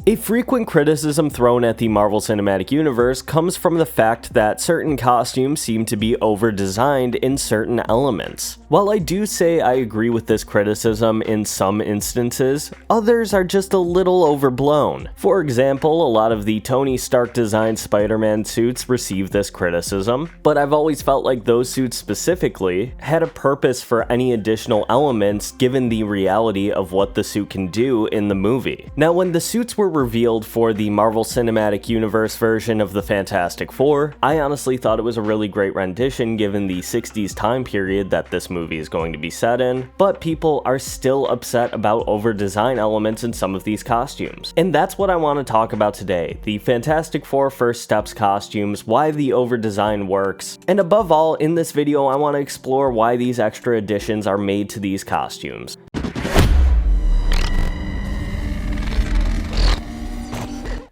A frequent criticism thrown at the Marvel Cinematic Universe comes from the fact that certain costumes seem to be over-designed in certain elements. While I do say I agree with this criticism in some instances, others are just a little overblown. For example, a lot of the Tony Stark designed Spider-Man suits receive this criticism, but I've always felt like those suits specifically had a purpose for any additional elements given the reality of what the suit can do in the movie. Now, when the suits were revealed for the Marvel Cinematic Universe version of the Fantastic Four, I honestly thought it was a really great rendition given the 60s time period that this movie is going to be set in, but people are still upset about over-design elements in some of these costumes. And that's what I want to talk about today, the Fantastic Four First Steps costumes, why the over-design works, and above all, in this video I want to explore why these extra additions are made to these costumes.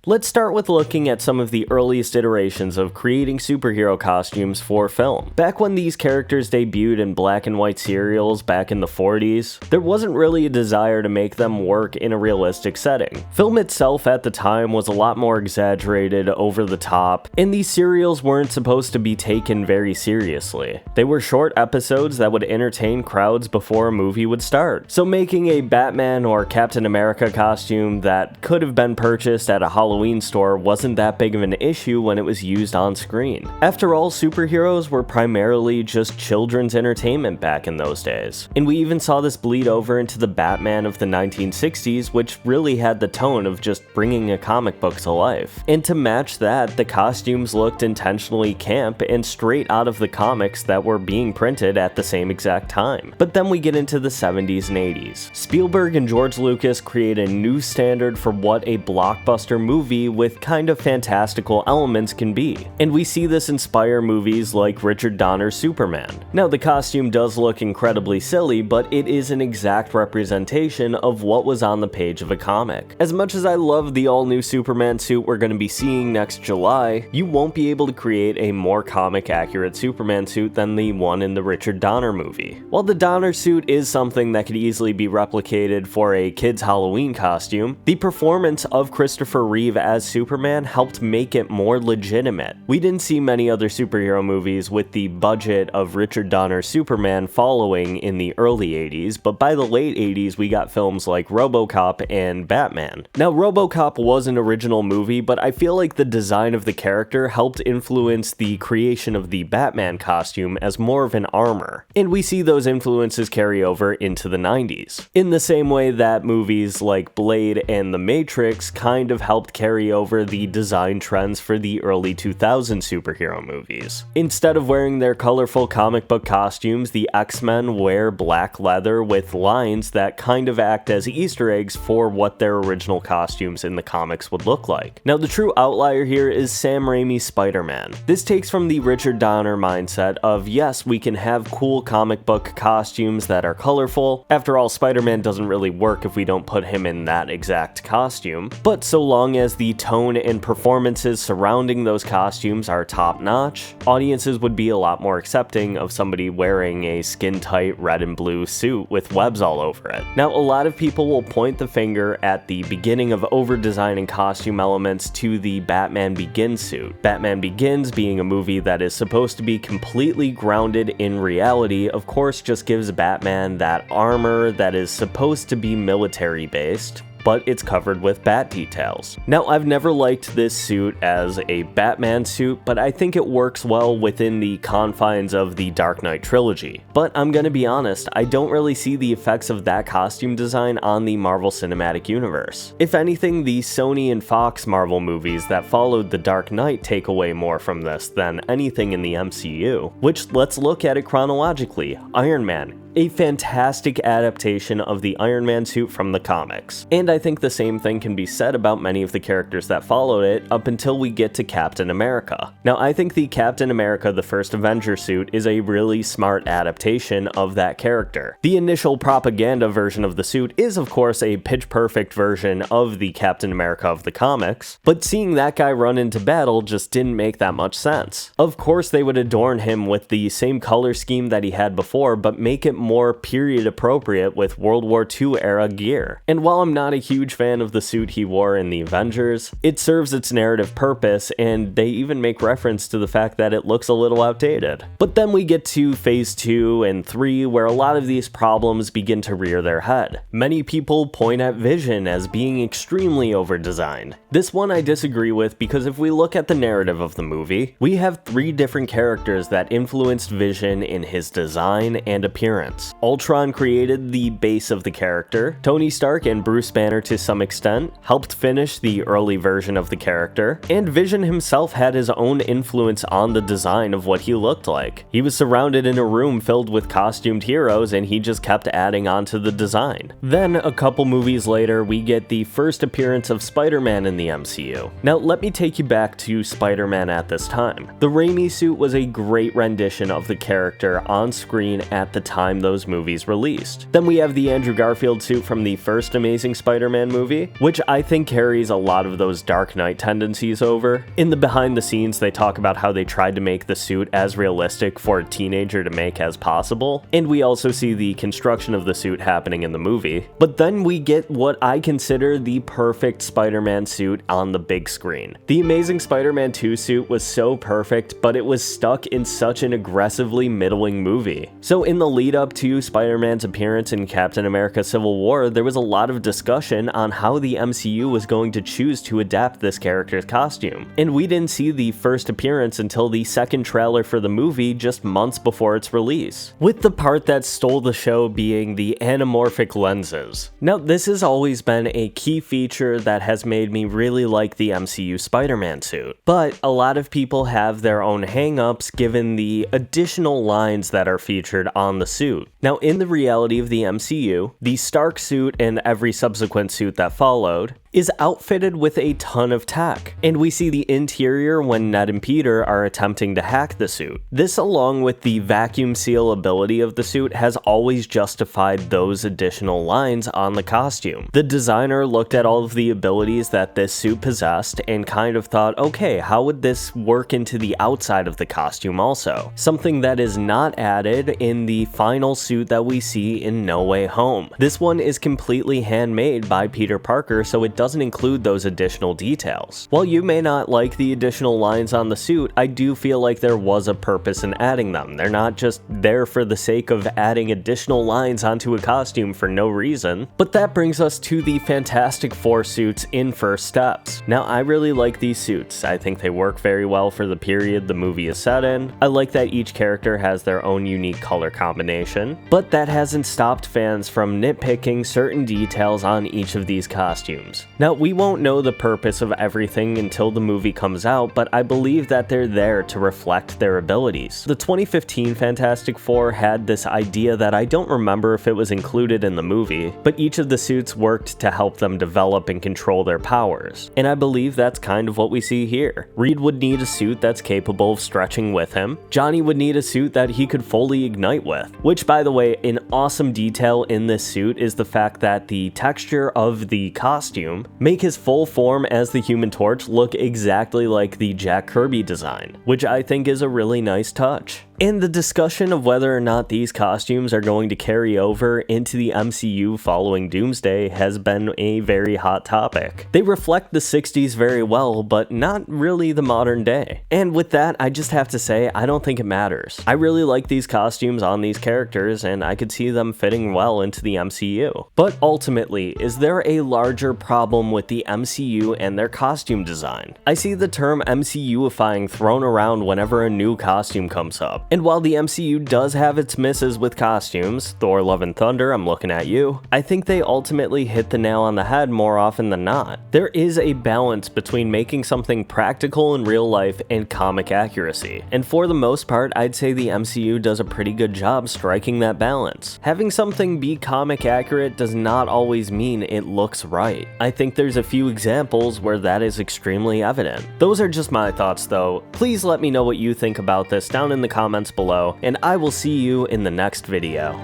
Let's start with looking at some of the earliest iterations of creating superhero costumes for film. Back when these characters debuted in black and white serials back in the 40s, there wasn't really a desire to make them work in a realistic setting. Film itself at the time was a lot more exaggerated, over the top, and these serials weren't supposed to be taken very seriously. They were short episodes that would entertain crowds before a movie would start. So making a Batman or Captain America costume that could have been purchased at a Halloween store wasn't that big of an issue when it was used on screen. After all, superheroes were primarily just children's entertainment back in those days. And we even saw this bleed over into the Batman of the 1960s, which really had the tone of just bringing a comic book to life. And to match that, the costumes looked intentionally camp and straight out of the comics that were being printed at the same exact time. But then we get into the 70s and 80s. Spielberg and George Lucas create a new standard for what a blockbuster movie with kind of fantastical elements can be. And we see this inspire movies like Richard Donner's Superman. Now, the costume does look incredibly silly, but it is an exact representation of what was on the page of a comic. As much as I love the all-new Superman suit we're going to be seeing next July, you won't be able to create a more comic-accurate Superman suit than the one in the Richard Donner movie. While the Donner suit is something that could easily be replicated for a kid's Halloween costume, the performance of Christopher Reeve as Superman helped make it more legitimate. We didn't see many other superhero movies with the budget of Richard Donner's Superman following in the early 80s, but by the late 80s we got films like RoboCop and Batman. Now, RoboCop was an original movie, but I feel like the design of the character helped influence the creation of the Batman costume as more of an armor, and we see those influences carry over into the 90s. In the same way that movies like Blade and The Matrix kind of helped carry over the design trends for the early 2000 superhero movies. Instead of wearing their colorful comic book costumes, the X-Men wear black leather with lines that kind of act as Easter eggs for what their original costumes in the comics would look like. Now, the true outlier here is Sam Raimi's Spider-Man. This takes from the Richard Donner mindset of, yes, we can have cool comic book costumes that are colorful. After all, Spider-Man doesn't really work if we don't put him in that exact costume, but so long as the tone and performances surrounding those costumes are top-notch, audiences would be a lot more accepting of somebody wearing a skin-tight red and blue suit with webs all over it. Now, a lot of people will point the finger at the beginning of over-designing costume elements to the Batman Begins suit. Batman Begins, being a movie that is supposed to be completely grounded in reality, of course just gives Batman that armor that is supposed to be military-based, but it's covered with bat details. Now, I've never liked this suit as a Batman suit, but I think it works well within the confines of the Dark Knight trilogy. But I'm gonna be honest, I don't really see the effects of that costume design on the Marvel Cinematic Universe. If anything, the Sony and Fox Marvel movies that followed the Dark Knight take away more from this than anything in the MCU, which, let's look at it chronologically. Iron Man, a fantastic adaptation of the Iron Man suit from the comics. And I think the same thing can be said about many of the characters that followed it up until we get to Captain America. Now, I think the Captain America the First Avenger suit is a really smart adaptation of that character. The initial propaganda version of the suit is, of course, a pitch-perfect version of the Captain America of the comics, but seeing that guy run into battle just didn't make that much sense. Of course, they would adorn him with the same color scheme that he had before, but make it more period appropriate with World War II era gear. And while I'm not a huge fan of the suit he wore in the Avengers, it serves its narrative purpose, and they even make reference to the fact that it looks a little outdated. But then we get to phase 2 and 3, where a lot of these problems begin to rear their head. Many people point at Vision as being extremely overdesigned. This one I disagree with, because if we look at the narrative of the movie, we have 3 different characters that influenced Vision in his design and appearance. Ultron created the base of the character, Tony Stark and Bruce Banner to some extent helped finish the early version of the character, and Vision himself had his own influence on the design of what he looked like. He was surrounded in a room filled with costumed heroes, and he just kept adding on to the design. Then, a couple movies later, we get the first appearance of Spider-Man in the MCU. Now, let me take you back to Spider-Man at this time. The Raimi suit was a great rendition of the character on screen at the time those movies released. Then we have the Andrew Garfield suit from the first Amazing Spider-Man movie, which I think carries a lot of those Dark Knight tendencies over. In the behind the scenes, they talk about how they tried to make the suit as realistic for a teenager to make as possible, and we also see the construction of the suit happening in the movie. But then we get what I consider the perfect Spider-Man suit on the big screen. The Amazing Spider-Man 2 suit was so perfect, but it was stuck in such an aggressively middling movie. So in the lead up to Spider-Man's appearance in Captain America Civil War, there was a lot of discussion on how the MCU was going to choose to adapt this character's costume. And we didn't see the first appearance until the second trailer for the movie just months before its release, with the part that stole the show being the anamorphic lenses. Now, this has always been a key feature that has made me really like the MCU Spider-Man suit, but a lot of people have their own hang-ups given the additional lines that are featured on the suit. Now, in the reality of the MCU, the Stark suit and every subsequent suit that followed is outfitted with a ton of tech, and we see the interior when Ned and Peter are attempting to hack the suit. This, along with the vacuum seal ability of the suit, has always justified those additional lines on the costume. The designer looked at all of the abilities that this suit possessed and kind of thought, okay, how would this work into the outside of the costume also? Something that is not added in the final suit that we see in No Way Home. This one is completely handmade by Peter Parker, so it doesn't include those additional details. While you may not like the additional lines on the suit, I do feel like there was a purpose in adding them. They're not just there for the sake of adding additional lines onto a costume for no reason. But that brings us to the Fantastic Four suits in First Steps. Now, I really like these suits. I think they work very well for the period the movie is set in. I like that each character has their own unique color combination, but that hasn't stopped fans from nitpicking certain details on each of these costumes. Now, we won't know the purpose of everything until the movie comes out, but I believe that they're there to reflect their abilities. The 2015 Fantastic Four had this idea that I don't remember if it was included in the movie, but each of the suits worked to help them develop and control their powers. And I believe that's kind of what we see here. Reed would need a suit that's capable of stretching with him. Johnny would need a suit that he could fully ignite with, which, by the way, an awesome detail in this suit is the fact that the texture of the costume make his full form as the Human Torch look exactly like the Jack Kirby design, which I think is a really nice touch. And the discussion of whether or not these costumes are going to carry over into the MCU following Doomsday has been a very hot topic. They reflect the 60s very well, but not really the modern day. And with that, I just have to say, I don't think it matters. I really like these costumes on these characters, and I could see them fitting well into the MCU. But ultimately, is there a larger problem with the MCU and their costume design? I see the term MCUifying thrown around whenever a new costume comes up. And while the MCU does have its misses with costumes, Thor Love and Thunder, I'm looking at you, I think they ultimately hit the nail on the head more often than not. There is a balance between making something practical in real life and comic accuracy, and for the most part, I'd say the MCU does a pretty good job striking that balance. Having something be comic accurate does not always mean it looks right. I think there's a few examples where that is extremely evident. Those are just my thoughts though. Please let me know what you think about this down in the comments below, and I will see you in the next video.